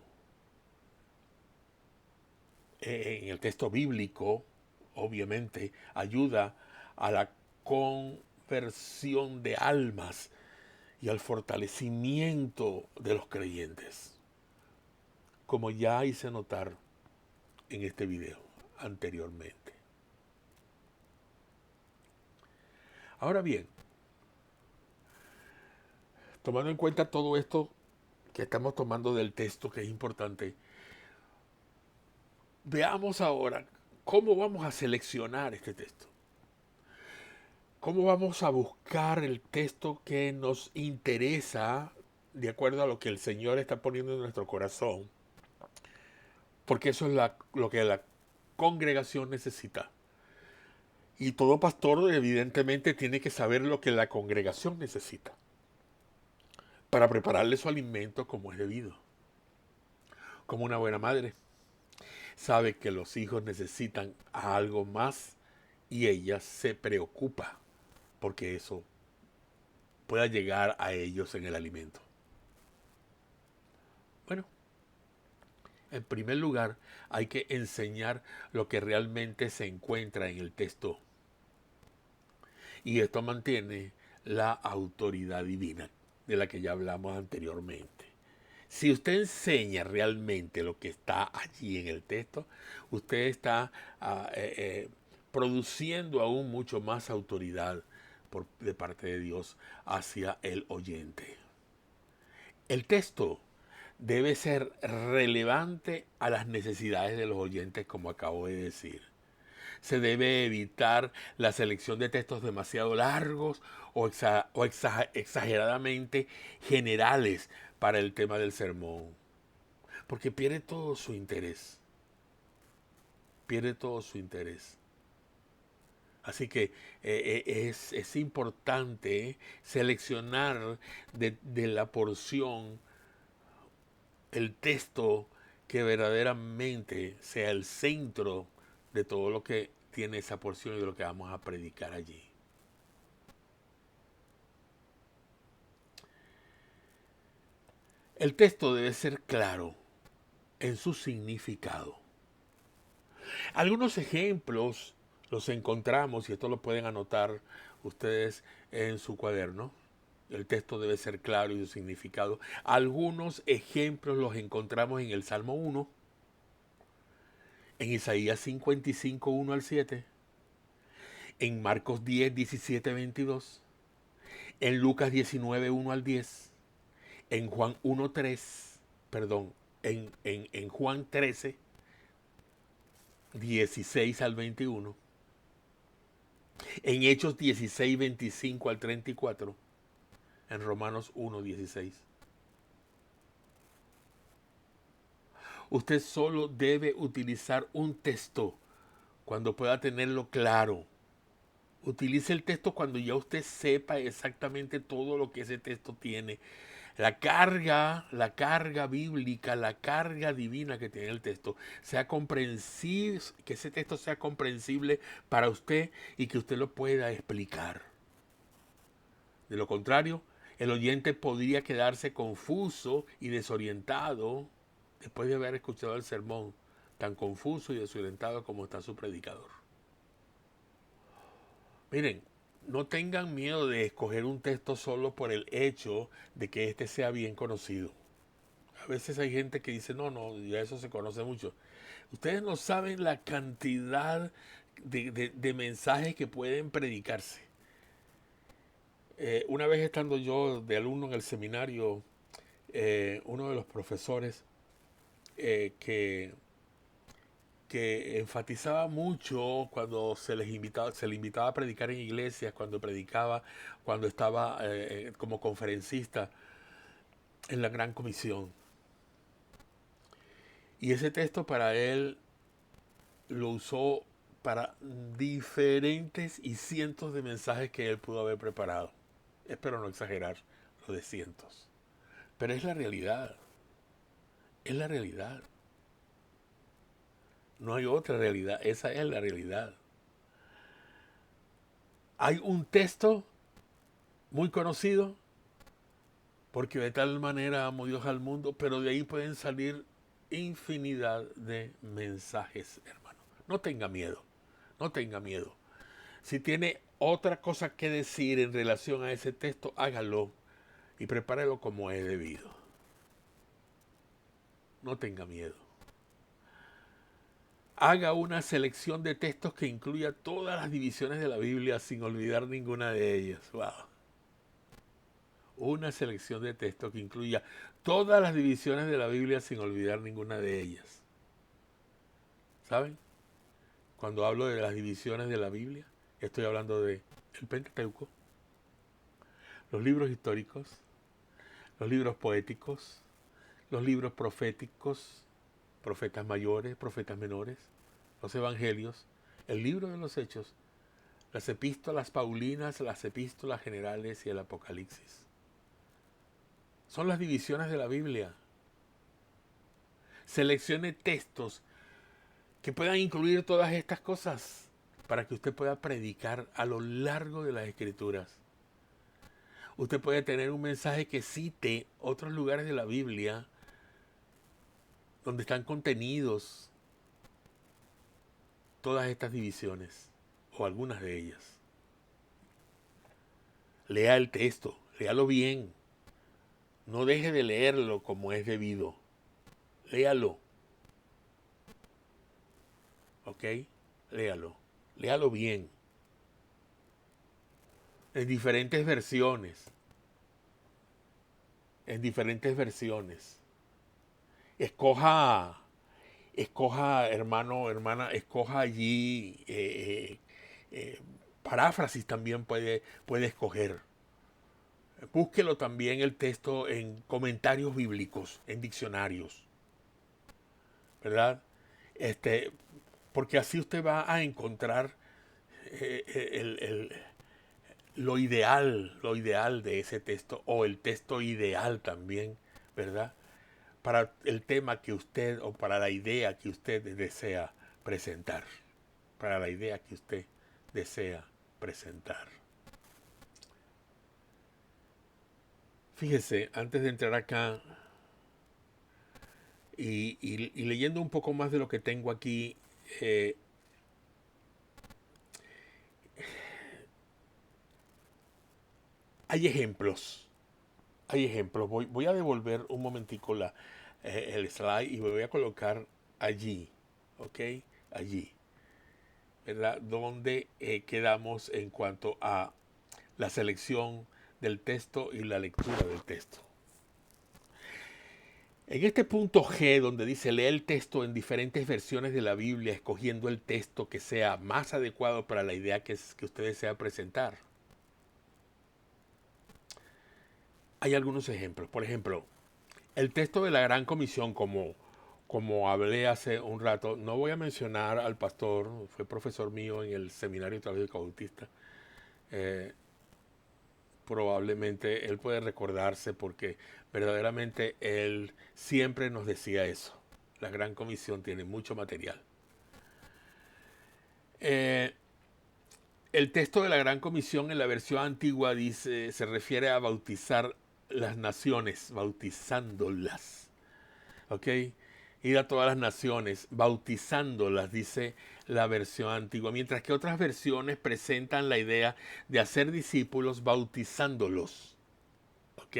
bíblico, obviamente, ayuda a la conversión de almas y al fortalecimiento de los creyentes, como ya hice notar en este video anteriormente. Ahora bien, tomando en cuenta todo esto que estamos tomando del texto, que es importante, veamos ahora cómo vamos a seleccionar este texto. ¿Cómo vamos a buscar el texto que nos interesa de acuerdo a lo que el Señor está poniendo en nuestro corazón? Porque eso es lo que la congregación necesita. Y todo pastor evidentemente tiene que saber lo que la congregación necesita para prepararle su alimento como es debido. Como una buena madre sabe que los hijos necesitan algo más y ella se preocupa porque eso pueda llegar a ellos en el alimento. Bueno, en primer lugar hay que enseñar lo que realmente se encuentra en el texto. Y esto mantiene la autoridad divina de la que ya hablamos anteriormente. Si usted enseña realmente lo que está allí en el texto, usted está produciendo aún mucho más autoridad de parte de Dios hacia el oyente. El texto debe ser relevante a las necesidades de los oyentes, como acabo de decir. Se debe evitar la selección de textos demasiado largos o exageradamente generales para el tema del sermón, porque pierde todo su interés. Pierde todo su interés. Así que es importante seleccionar de la porción el texto que verdaderamente sea el centro de todo lo que tiene esa porción y de lo que vamos a predicar allí. El texto debe ser claro en su significado. Algunos ejemplos los encontramos, y esto lo pueden anotar ustedes en su cuaderno. El texto debe ser claro y su significado. Algunos ejemplos los encontramos en el Salmo 1, en Isaías 55, 1 al 7, en Marcos 10, 17, 22, en Lucas 19, 1 al 10, en Juan 1, 3, perdón, en Juan 13, 16 al 21, en Hechos 16, 25 al 34, en Romanos 1, 16. Usted solo debe utilizar un texto cuando pueda tenerlo claro. Utilice el texto cuando ya usted sepa exactamente todo lo que ese texto tiene. La carga bíblica, la carga divina que tiene el texto, sea comprensible, que ese texto sea comprensible para usted y que usted lo pueda explicar. De lo contrario, el oyente podría quedarse confuso y desorientado después de haber escuchado el sermón, tan confuso y desorientado como está su predicador. Miren, no tengan miedo de escoger un texto solo por el hecho de que éste sea bien conocido. A veces hay gente que dice, no, ya eso se conoce mucho. Ustedes no saben la cantidad de mensajes que pueden predicarse. Una vez estando yo de alumno en el seminario, uno de los profesores que que enfatizaba mucho cuando se le invitaba a predicar en iglesias, cuando predicaba, cuando estaba como conferencista en la Gran Comisión. Y ese texto para él lo usó para diferentes y cientos de mensajes que él pudo haber preparado. Espero no exagerar lo de cientos. Pero es la realidad. Es la realidad. No hay otra realidad. Esa es la realidad. Hay un texto muy conocido, porque de tal manera amó Dios al mundo, pero de ahí pueden salir infinidad de mensajes, hermano. No tenga miedo. No tenga miedo. Si tiene otra cosa que decir en relación a ese texto, hágalo y prepárelo como es debido. No tenga miedo. Haga una selección de textos que incluya todas las divisiones de la Biblia sin olvidar ninguna de ellas. Wow. Una selección de textos que incluya todas las divisiones de la Biblia sin olvidar ninguna de ellas. ¿Saben? Cuando hablo de las divisiones de la Biblia, estoy hablando de el Pentateuco, los libros históricos, los libros poéticos, los libros proféticos, profetas mayores, profetas menores, los evangelios, el libro de los hechos, las epístolas paulinas, las epístolas generales y el Apocalipsis. Son las divisiones de la Biblia. Seleccione textos que puedan incluir todas estas cosas para que usted pueda predicar a lo largo de las Escrituras. Usted puede tener un mensaje que cite otros lugares de la Biblia donde están contenidos todas estas divisiones o algunas de ellas. Lea el texto, léalo bien. No deje de leerlo como es debido. Léalo. ¿Ok? Léalo. Léalo bien. En diferentes versiones. En diferentes versiones. Escoja, hermano, hermana, escoja allí paráfrasis también puede escoger. Búsquelo también el texto en comentarios bíblicos, en diccionarios, ¿verdad? Porque así usted va a encontrar lo ideal de ese texto, o el texto ideal también, ¿verdad? Para el tema que usted, o para la idea que usted desea presentar. Para la idea que usted desea presentar. Fíjese, antes de entrar acá y leyendo un poco más de lo que tengo aquí, hay ejemplos. Hay ejemplos. Voy a devolver un momentico el slide y me voy a colocar allí. ¿Ok? Allí. ¿Verdad? Donde quedamos en cuanto a la selección del texto y la lectura del texto. En este punto G, donde dice lee el texto en diferentes versiones de la Biblia, escogiendo el texto que sea más adecuado para la idea que usted desea presentar. Hay algunos ejemplos. Por ejemplo, el texto de la Gran Comisión, como hablé hace un rato, no voy a mencionar al pastor, fue profesor mío en el Seminario Teológico Bautista. Probablemente él puede recordarse porque verdaderamente él siempre nos decía eso. La Gran Comisión tiene mucho material. El texto de la Gran Comisión en la versión antigua se refiere a bautizar las naciones, bautizándolas. ¿Ok? Ir a todas las naciones, bautizándolas, dice la versión antigua, mientras que otras versiones presentan la idea de hacer discípulos bautizándolos. ¿Ok?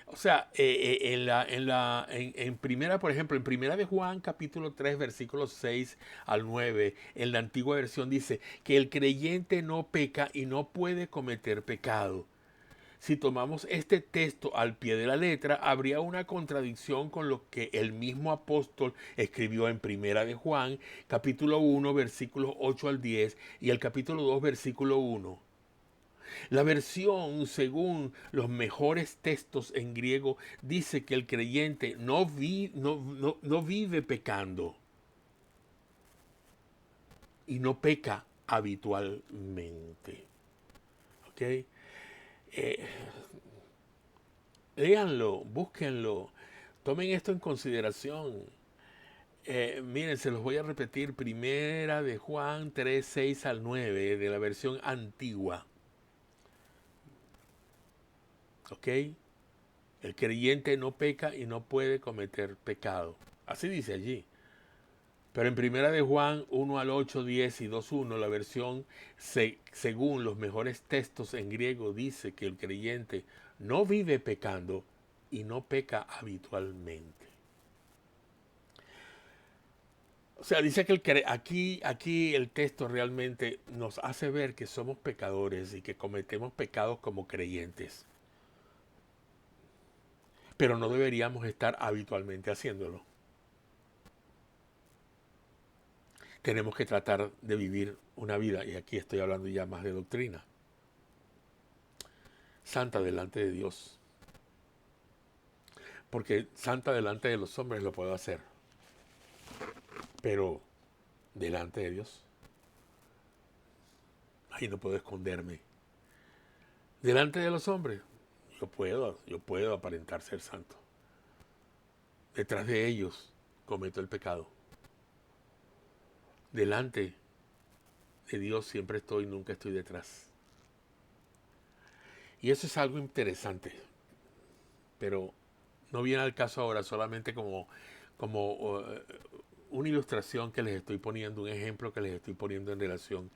O sea, en primera, por ejemplo, en primera de Juan, capítulo 3, versículos 6 al 9, en la antigua versión dice que el creyente no peca y no puede cometer pecado, Si tomamos este texto al pie de la letra, habría una contradicción con lo que el mismo apóstol escribió en Primera de Juan, capítulo 1, versículos 8 al 10 y el capítulo 2, versículo 1. La versión, según los mejores textos en griego, dice que el creyente no vive pecando y no peca habitualmente. ¿Ok? Léanlo, búsquenlo, tomen esto en consideración. Miren, se los voy a repetir. Primera de Juan 3 6 al 9 de la versión antigua. ¿Ok? El creyente no peca y no puede cometer pecado. Así dice allí. Pero en Primera de Juan 1 al 8, 10 y 2 1, la versión según los mejores textos en griego dice que el creyente no vive pecando y no peca habitualmente. O sea, dice que aquí el texto realmente nos hace ver que somos pecadores y que cometemos pecados como creyentes. Pero no deberíamos estar habitualmente haciéndolo. Tenemos que tratar de vivir una vida, y aquí estoy hablando ya más de doctrina, santa delante de Dios. Porque santa delante de los hombres lo puedo hacer, pero delante de Dios, ahí no puedo esconderme. Delante de los hombres, yo puedo aparentar ser santo. Detrás de ellos cometo el pecado. Delante de Dios siempre estoy, nunca estoy detrás. Y eso es algo interesante, pero no viene al caso ahora, solamente como una ilustración que les estoy poniendo, un ejemplo que les estoy poniendo en relación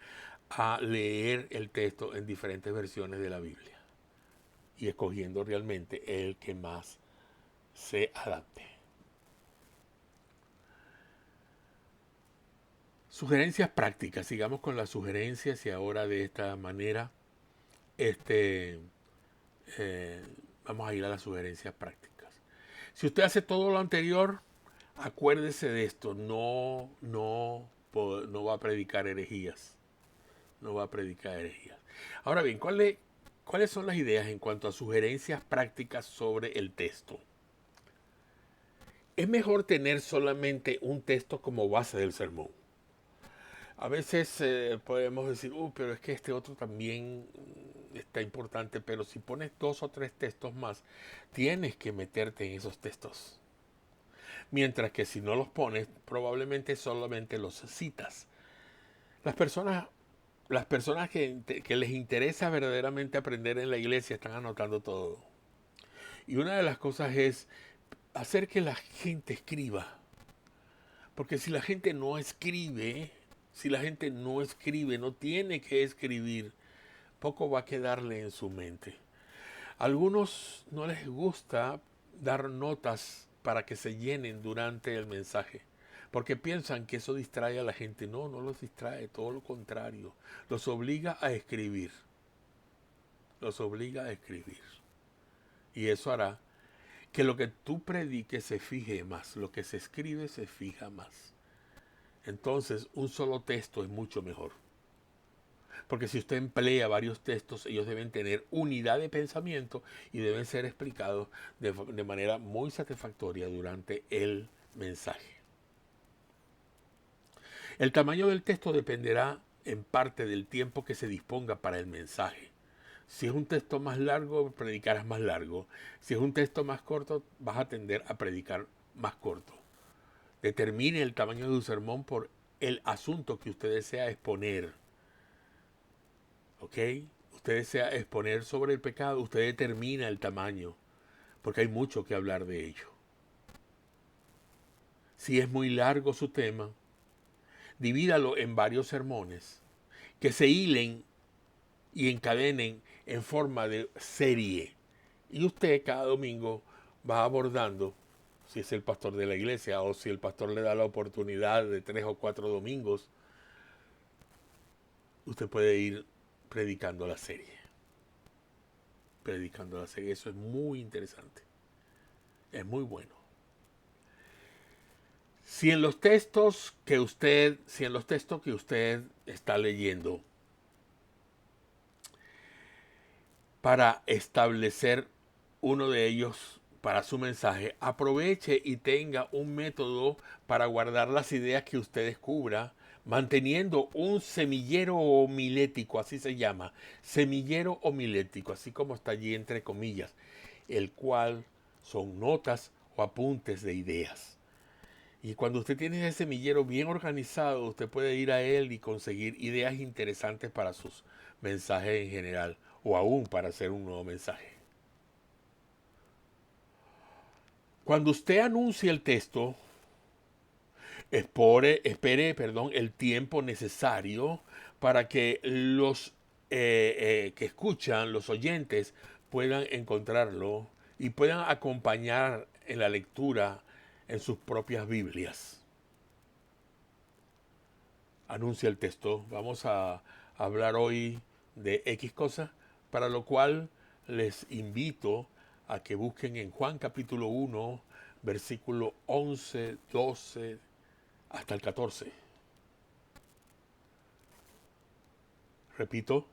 a leer el texto en diferentes versiones de la Biblia y escogiendo realmente el que más se adapte. Sugerencias prácticas, sigamos con las sugerencias y ahora de esta manera este, eh, vamos a ir a las sugerencias prácticas. Si usted hace todo lo anterior, acuérdese de esto, no va a predicar herejías, no va a predicar herejías. Ahora bien, ¿cuáles son las ideas en cuanto a sugerencias prácticas sobre el texto? Es mejor tener solamente un texto como base del sermón. A veces podemos decir, pero es que este otro también está importante, pero si pones 2 o 3 textos más, tienes que meterte en esos textos. Mientras que si no los pones, probablemente solamente los citas. Las personas, las personas que les interesa verdaderamente aprender en la iglesia están anotando todo. Y una de las cosas es hacer que la gente escriba. Porque si la gente no escribe, no tiene que escribir, poco va a quedarle en su mente. A algunos no les gusta dar notas para que se llenen durante el mensaje, porque piensan que eso distrae a la gente. No, no los distrae, todo lo contrario. Los obliga a escribir. Los obliga a escribir. Y eso hará que lo que tú prediques se fije más, lo que se escribe se fija más. Entonces, un solo texto es mucho mejor. Porque si usted emplea varios textos, ellos deben tener unidad de pensamiento y deben ser explicados de manera muy satisfactoria durante el mensaje. El tamaño del texto dependerá en parte del tiempo que se disponga para el mensaje. Si es un texto más largo, predicarás más largo. Si es un texto más corto, vas a tender a predicar más corto. Determine el tamaño de un sermón por el asunto que usted desea exponer. ¿Ok? Usted desea exponer sobre el pecado, usted determina el tamaño, porque hay mucho que hablar de ello. Si es muy largo su tema, divídalo en varios sermones que se hilen y encadenen en forma de serie. Y usted cada domingo va abordando, si es el pastor de la iglesia o si el pastor le da la oportunidad de 3 o 4 domingos, usted puede ir predicando la serie. predicando la ceguera. Eso es muy interesante. Es muy bueno. Si en los textos que usted está leyendo, para establecer uno de ellos para su mensaje, aproveche y tenga un método para guardar las ideas que usted descubra, manteniendo un semillero homilético, así se llama, semillero homilético, así como está allí entre comillas, el cual son notas o apuntes de ideas. Y cuando usted tiene ese semillero bien organizado, usted puede ir a él y conseguir ideas interesantes para sus mensajes en general o aún para hacer un nuevo mensaje. Cuando usted anuncia el texto, espere el tiempo necesario para que los que escuchan, los oyentes, puedan encontrarlo y puedan acompañar en la lectura en sus propias Biblias. Anuncia el texto. Vamos a hablar hoy de X cosas, para lo cual les invito a que busquen en Juan capítulo 1, versículo 11, 12 hasta el 14. Repito,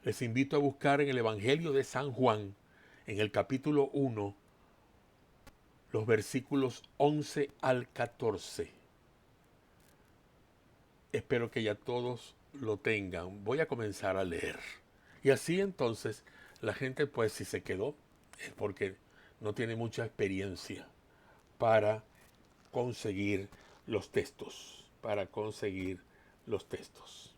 les invito a buscar en el Evangelio de San Juan, en el capítulo 1, los versículos 11 al 14. Espero que ya todos lo tengan. Voy a comenzar a leer. Y así entonces la gente, pues si se quedó, es porque no tiene mucha experiencia para conseguir los textos. Para conseguir los textos.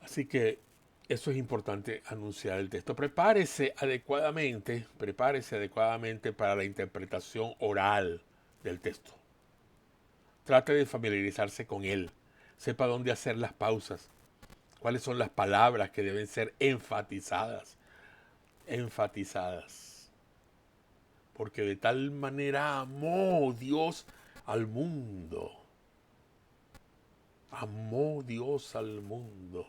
Así que eso es importante anunciar el texto. Prepárese adecuadamente para la interpretación oral del texto. Trate de familiarizarse con él. Sepa dónde hacer las pausas. Cuáles son las palabras que deben ser enfatizadas. Enfatizadas. Porque de tal manera amó Dios al mundo. Amó Dios al mundo.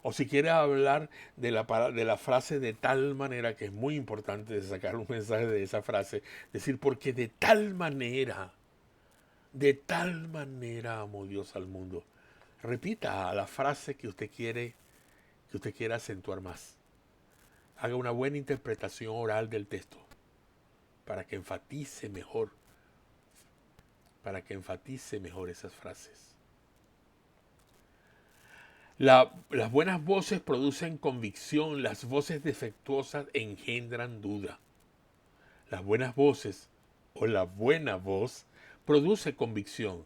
O si quiere hablar de la frase de tal manera, que es muy importante de sacar un mensaje de esa frase, decir porque de tal manera amó Dios al mundo. Repita la frase que usted quiera acentuar más. Haga una buena interpretación oral del texto para que enfatice mejor, esas frases. Las buenas voces producen convicción, las voces defectuosas engendran duda. Las buenas voces o la buena voz produce convicción.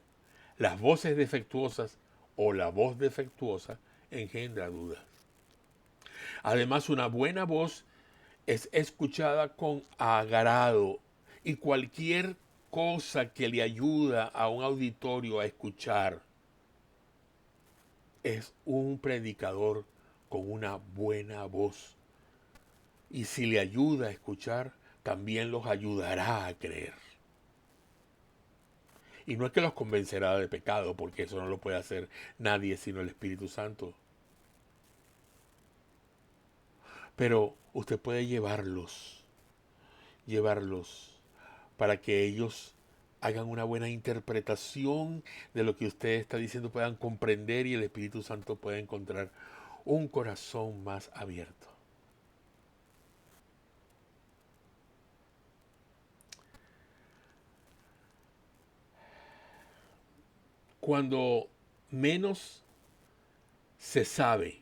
Las voces defectuosas o la voz defectuosa engendra dudas. Además, una buena voz es escuchada con agrado y cualquier cosa que le ayuda a un auditorio a escuchar es un predicador con una buena voz. Y si le ayuda a escuchar, también los ayudará a creer. Y no es que los convencerá de pecado, porque eso no lo puede hacer nadie sino el Espíritu Santo. Pero usted puede llevarlos para que ellos hagan una buena interpretación de lo que usted está diciendo, puedan comprender y el Espíritu Santo pueda encontrar un corazón más abierto. Cuando menos se sabe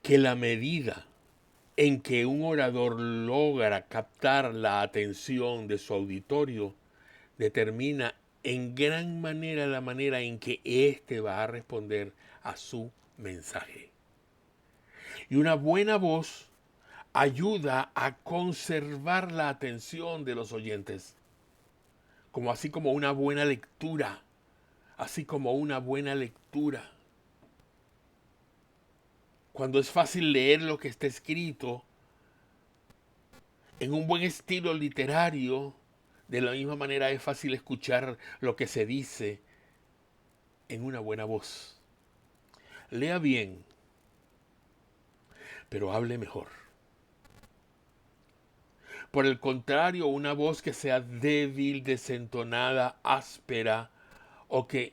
que la medida en que un orador logra captar la atención de su auditorio determina en gran manera la manera en que éste va a responder a su mensaje. Y una buena voz ayuda a conservar la atención de los oyentes, así como una buena lectura, Cuando es fácil leer lo que está escrito en un buen estilo literario, de la misma manera es fácil escuchar lo que se dice en una buena voz. Lea bien, pero hable mejor. Por el contrario, una voz que sea débil, desentonada, áspera o que,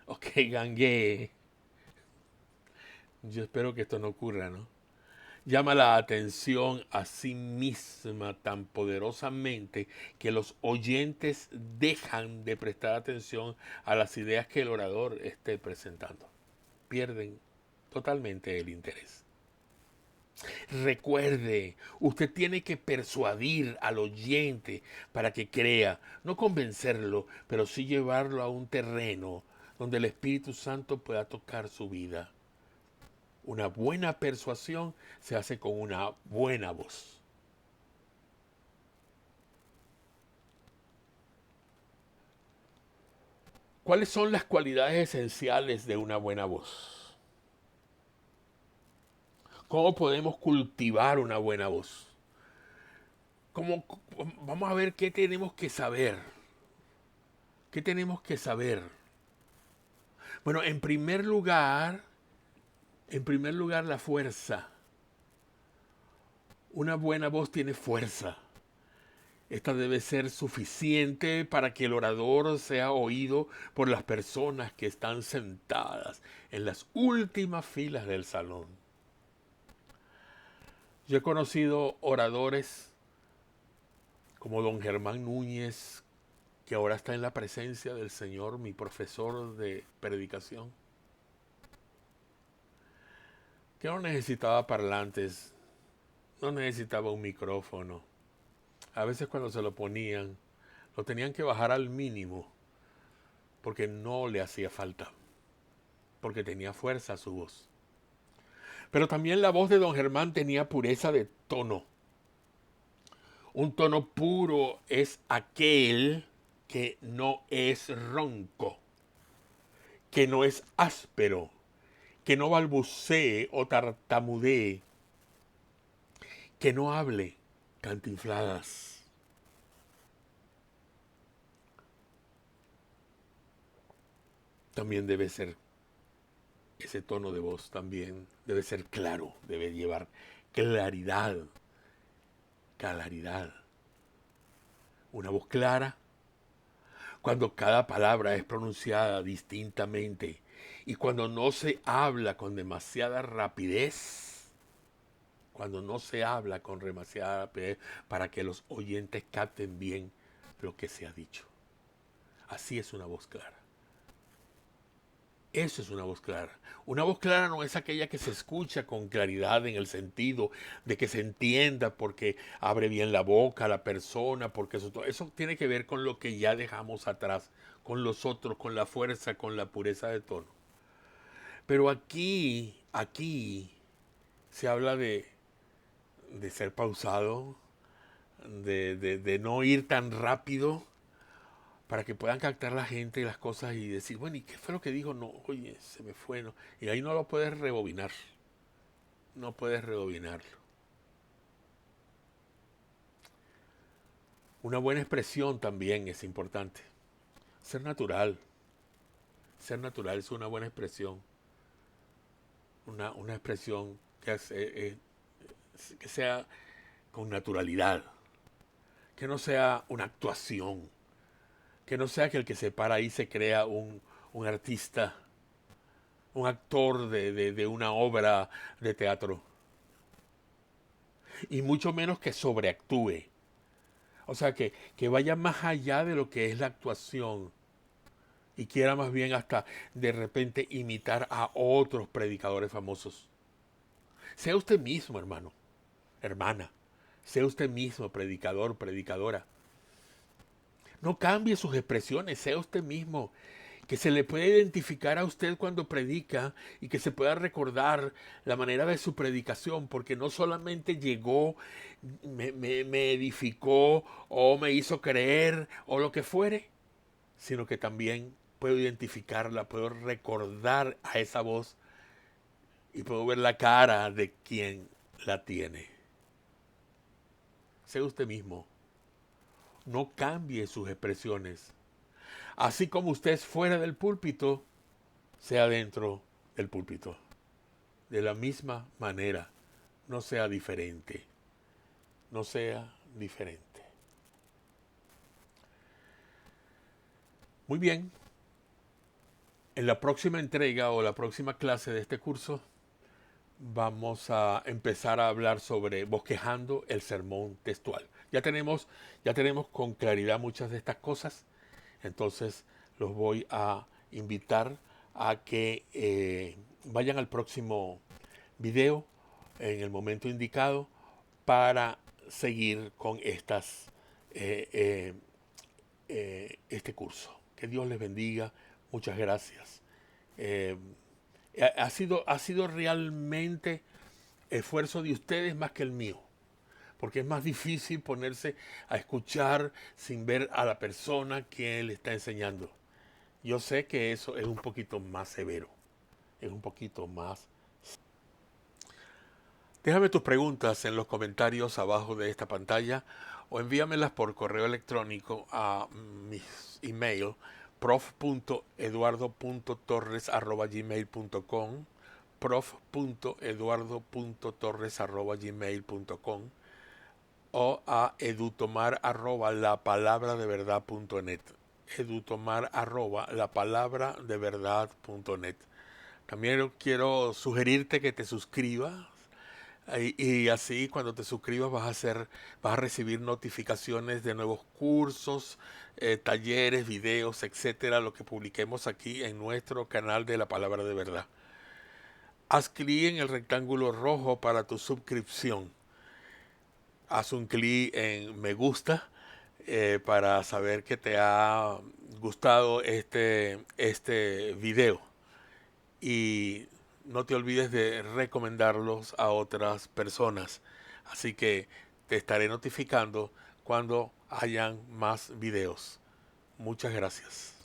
o que ganguee. Yo espero que esto no ocurra, ¿no? Llama la atención a sí misma tan poderosamente que los oyentes dejan de prestar atención a las ideas que el orador esté presentando. Pierden totalmente el interés. Recuerde, usted tiene que persuadir al oyente para que crea, no convencerlo, pero sí llevarlo a un terreno donde el Espíritu Santo pueda tocar su vida. Una buena persuasión se hace con una buena voz. ¿Cuáles son las cualidades esenciales de una buena voz? ¿Cómo podemos cultivar una buena voz? ¿Cómo, vamos a ver qué tenemos que saber? ¿Qué tenemos que saber? Bueno, en primer lugar la fuerza. Una buena voz tiene fuerza. Esta debe ser suficiente para que el orador sea oído por las personas que están sentadas en las últimas filas del salón. Yo he conocido oradores como don Germán Núñez, que ahora está en la presencia del Señor, mi profesor de predicación, que no necesitaba parlantes, no necesitaba un micrófono. A veces cuando se lo ponían, lo tenían que bajar al mínimo, porque no le hacía falta, porque tenía fuerza su voz. Pero también la voz de don Germán tenía pureza de tono. Un tono puro es aquel que no es ronco, que no es áspero, que no balbucee o tartamudee, que no hable cantinfladas. También debe ser, ese tono de voz también debe ser claro, debe llevar claridad, claridad. Una voz clara, cuando cada palabra es pronunciada distintamente y cuando no se habla con demasiada rapidez, cuando no se habla con demasiada rapidez para que los oyentes capten bien lo que se ha dicho. Así es una voz clara. Eso es una voz clara. Una voz clara no es aquella que se escucha con claridad en el sentido de que se entienda porque abre bien la boca la persona, porque eso tiene que ver con lo que ya dejamos atrás, con los otros, con la fuerza, con la pureza de tono. Pero aquí se habla de ser pausado, de no ir tan rápido para que puedan captar la gente y las cosas y decir, bueno, ¿y qué fue lo que dijo? No, oye, se me fue, ¿no? Y ahí no lo puedes rebobinar, no puedes rebobinarlo. Una buena expresión también es importante. Ser natural, ser natural es una buena expresión, una expresión que sea con naturalidad, que no sea una actuación, que no sea que el que se para ahí se crea un artista, un actor de una obra de teatro, y mucho menos que sobreactúe. O sea, que vaya más allá de lo que es la actuación y quiera más bien hasta de repente imitar a otros predicadores famosos. Sea usted mismo, hermano, hermana. Sea usted mismo predicador, predicadora. No cambie sus expresiones, sea usted mismo. Que se le pueda identificar a usted cuando predica y que se pueda recordar la manera de su predicación, porque no solamente llegó, me edificó o me hizo creer o lo que fuere, sino que también puedo identificarla, puedo recordar a esa voz y puedo ver la cara de quien la tiene. Sea usted mismo, no cambie sus expresiones. Así como usted es fuera del púlpito, sea dentro del púlpito. De la misma manera, no sea diferente. No sea diferente. Muy bien, en la próxima entrega o la próxima clase de este curso vamos a empezar a hablar sobre bosquejando el sermón textual. Ya tenemos con claridad muchas de estas cosas, entonces los voy a invitar a que vayan al próximo video en el momento indicado para seguir con eh, eh, este curso. Que Dios les bendiga. Muchas gracias. Eh, ha sido realmente esfuerzo de ustedes más que el mío, porque es más difícil ponerse a escuchar sin ver a la persona que le está enseñando. Yo sé que eso es un poquito más severo, es un poquito más. Déjame tus preguntas en los comentarios abajo de esta pantalla o envíamelas por correo electrónico a mi email prof.eduardo.torres@gmail.com prof.eduardo.torres@gmail.com o a edutomar@lapalabraDeVerdad.net edutomar@lapalabraDeVerdad.net. También quiero sugerirte que te suscribas y así cuando te suscribas vas a recibir notificaciones de nuevos cursos, talleres, videos, etcétera, lo que publiquemos aquí en nuestro canal de la Palabra de Verdad. Haz clic en el rectángulo rojo para tu suscripción. Haz un clic en me gusta para saber que te ha gustado este video. Y no te olvides de recomendarlos a otras personas. Así que te estaré notificando cuando hayan más videos. Muchas gracias.